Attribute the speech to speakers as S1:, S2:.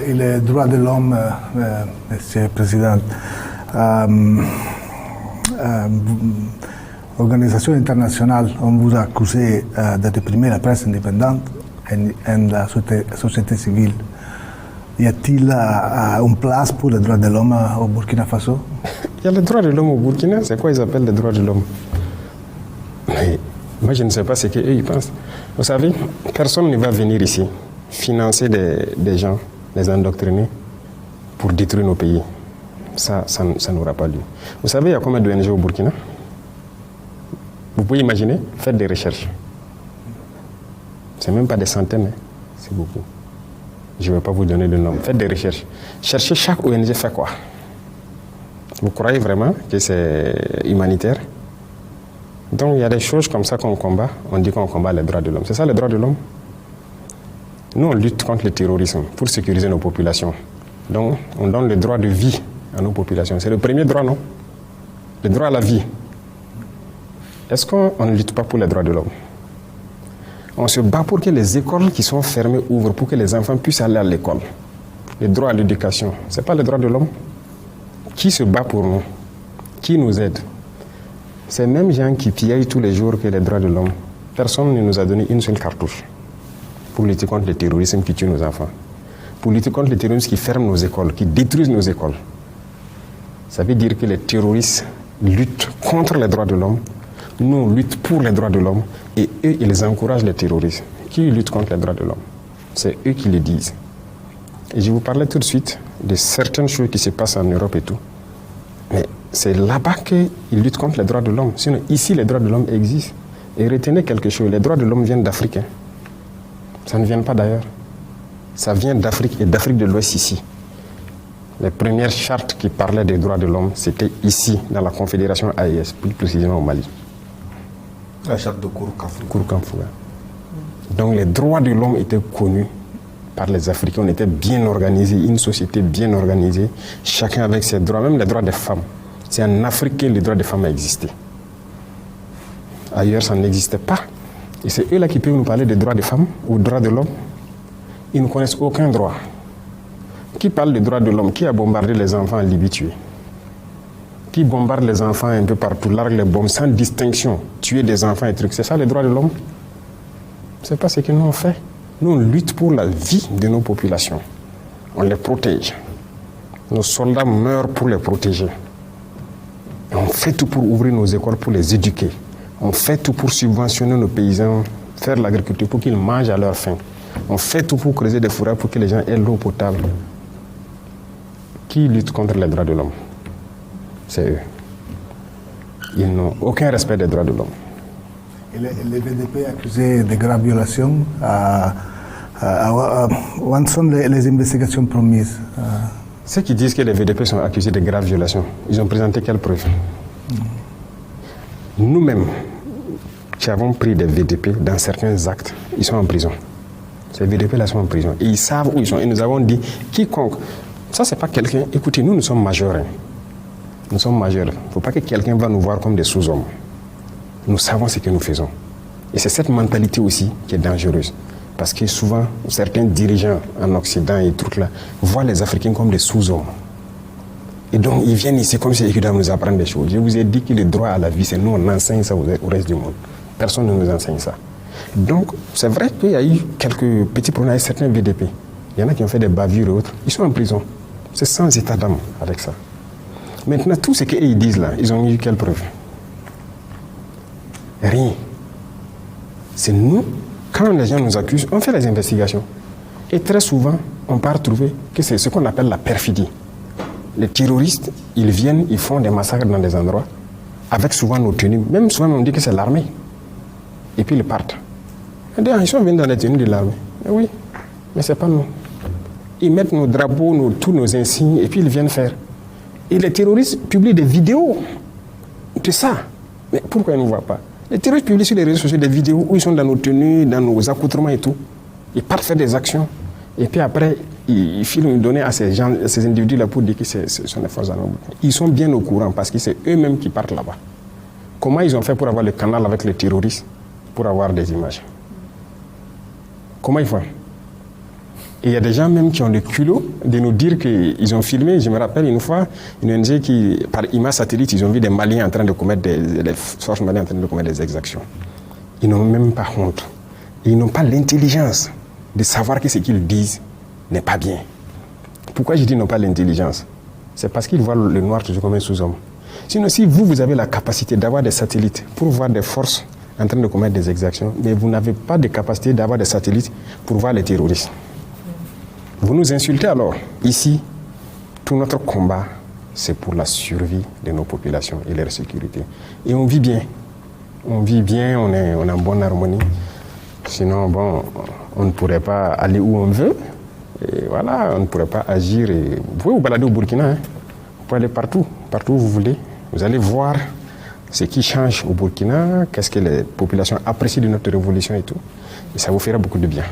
S1: et les droits de l'homme, Monsieur le Président, l'organisation internationale, on vous a accusé de réprimer la presse indépendante et la société civile. Y a-t-il une place pour les droits de l'homme au Burkina Faso?
S2: Il y a les droits de l'homme au Burkina, c'est quoi ils appellent les droits de l'homme? Mais moi je ne sais pas ce qu'eux ils pensent. Vous savez, personne ne va venir ici financer des gens, les endoctriner pour détruire nos pays. Ça n'aura pas lieu. Vous savez, il y a combien d'ONG au Burkina? Vous pouvez imaginer, faites des recherches. C'est même pas des centaines, hein. C'est beaucoup. Je ne vais pas vous donner de nom. Faites des recherches. Cherchez chaque ONG fait quoi. Vous croyez vraiment que c'est humanitaire? Donc il y a des choses comme ça qu'on combat. On dit qu'on combat les droits de l'homme. C'est ça les droits de l'homme? Nous, on lutte contre le terrorisme pour sécuriser nos populations. Donc on donne le droit de vie à nos populations. C'est le premier droit, non? Le droit à la vie. Est-ce qu'on ne lutte pas pour les droits de l'homme? On se bat pour que les écoles qui sont fermées ouvrent, pour que les enfants puissent aller à l'école. Le droit à l'éducation, ce n'est pas le droit de l'homme. Qui se bat pour nous? Qui nous aide? Ces mêmes gens qui pillent tous les jours que les droits de l'homme. Personne ne nous a donné une seule cartouche pour lutter contre le terrorisme qui tue nos enfants. Pour lutter contre le terrorisme qui ferme nos écoles, qui détruisent nos écoles. Ça veut dire que les terroristes luttent contre les droits de l'homme. Nous, on lutte pour les droits de l'homme et eux, ils encouragent les terroristes. Qui lutte contre les droits de l'homme? C'est eux qui le disent. Et je vous parlais tout de suite de certaines choses qui se passent en Europe et tout. Mais c'est là-bas qu'ils luttent contre les droits de l'homme. Sinon, ici, les droits de l'homme existent. Et retenez quelque chose, les droits de l'homme viennent d'Afrique. Hein. Ça ne vient pas d'ailleurs. Ça vient d'Afrique et d'Afrique de l'Ouest ici. Les premières chartes qui parlaient des droits de l'homme, c'était ici, dans la Confédération AES, plus précisément au Mali.
S1: La charte de
S2: Kourou-Kamfouga. Donc les droits de l'homme étaient connus par les Africains. On était bien organisés, une société bien organisée, chacun avec ses droits, même les droits des femmes. C'est en Afrique que les droits des femmes a existé. Ailleurs, ça n'existait pas. Et c'est eux là qui peuvent nous parler des droits des femmes ou des droits de l'homme. Ils ne connaissent aucun droit. Qui parle des droits de l'homme? Qui a bombardé les enfants en Libye tués? Qui bombarde les enfants un peu partout, largue les bombes sans distinction, tuer des enfants et trucs? C'est ça les droits de l'homme? C'est pas ce que nous on fait. Nous on lutte pour la vie de nos populations. On les protège. Nos soldats meurent pour les protéger. Et on fait tout pour ouvrir nos écoles, pour les éduquer. On fait tout pour subventionner nos paysans, faire l'agriculture pour qu'ils mangent à leur faim. On fait tout pour creuser des forêts pour que les gens aient l'eau potable. Qui lutte contre les droits de l'homme? C'est eux. Ils n'ont aucun respect des droits de l'homme.
S1: Et les VDP accusés de graves violations, où sont les investigations promises?
S2: Ceux qui disent que les VDP sont accusés de graves violations, ils ont présenté quelles preuves? Nous-mêmes, qui avons pris des VDP dans certains actes, ils sont en prison. Ces VDP-là sont en prison. Et ils savent où ils sont. Et nous avons dit, quiconque, ça c'est pas quelqu'un, écoutez, nous sommes majeurs. Hein. Nous sommes majeurs. Il ne faut pas que quelqu'un va nous voir comme des sous-hommes. Nous savons ce que nous faisons. Et c'est cette mentalité aussi qui est dangereuse. Parce que souvent, certains dirigeants en Occident et trucs là, voient les Africains comme des sous-hommes. Et donc, ils viennent ici comme si ils doivent nous apprendre des choses. Je vous ai dit que le droit à la vie, c'est nous, on enseigne ça au reste du monde. Personne ne nous enseigne ça. Donc, c'est vrai qu'il y a eu quelques petits problèmes avec certains VDP. Il y en a qui ont fait des bavures et autres. Ils sont en prison. C'est sans état d'âme avec ça. Maintenant, tout ce qu'ils disent là, ils ont eu quelle preuve? Rien. C'est nous, quand les gens nous accusent, on fait les investigations. Et très souvent, on part trouver que c'est ce qu'on appelle la perfidie. Les terroristes, ils viennent, ils font des massacres dans des endroits, avec souvent nos tenues. Même souvent, on dit que c'est l'armée. Et puis ils partent. Et d'ailleurs, ils sont venus dans les tenues de l'armée. Mais oui, mais ce n'est pas nous. Ils mettent nos drapeaux, tous nos insignes, et puis ils viennent faire. Et les terroristes publient des vidéos de ça. Mais pourquoi ils ne nous voient pas? Les terroristes publient sur les réseaux sociaux des vidéos où ils sont dans nos tenues, dans nos accoutrements et tout. Ils partent faire des actions. Et puis après, ils filent une donnée à ces gens, à ces individus-là pour dire que ce sont des forces armées. Ils sont bien au courant parce que c'est eux-mêmes qui partent là-bas. Comment ils ont fait pour avoir le canal avec les terroristes, pour avoir des images? Comment ils font? Et il y a des gens même qui ont le culot de nous dire qu'ils ont filmé. Je me rappelle une fois, une ONG qui, par image satellite, ils ont vu des Maliens en train de commettre les forces maliennes en train de commettre des exactions. Ils n'ont même pas honte. Et ils n'ont pas l'intelligence de savoir que ce qu'ils disent n'est pas bien. Pourquoi je dis qu'ils n'ont pas l'intelligence? C'est parce qu'ils voient le noir toujours comme un sous-homme. Sinon, si vous avez la capacité d'avoir des satellites pour voir des forces en train de commettre des exactions, mais vous n'avez pas de capacité d'avoir des satellites pour voir les terroristes. Vous nous insultez alors. Ici, tout notre combat, c'est pour la survie de nos populations et leur sécurité. Et on vit bien. On vit bien, on est en bonne harmonie. Sinon, bon, on ne pourrait pas aller où on veut. Et voilà, on ne pourrait pas agir. Et vous pouvez vous balader au Burkina. Hein. Vous pouvez aller partout où vous voulez. Vous allez voir ce qui change au Burkina, qu'est-ce que les populations apprécient de notre révolution et tout. Et ça vous fera beaucoup de bien.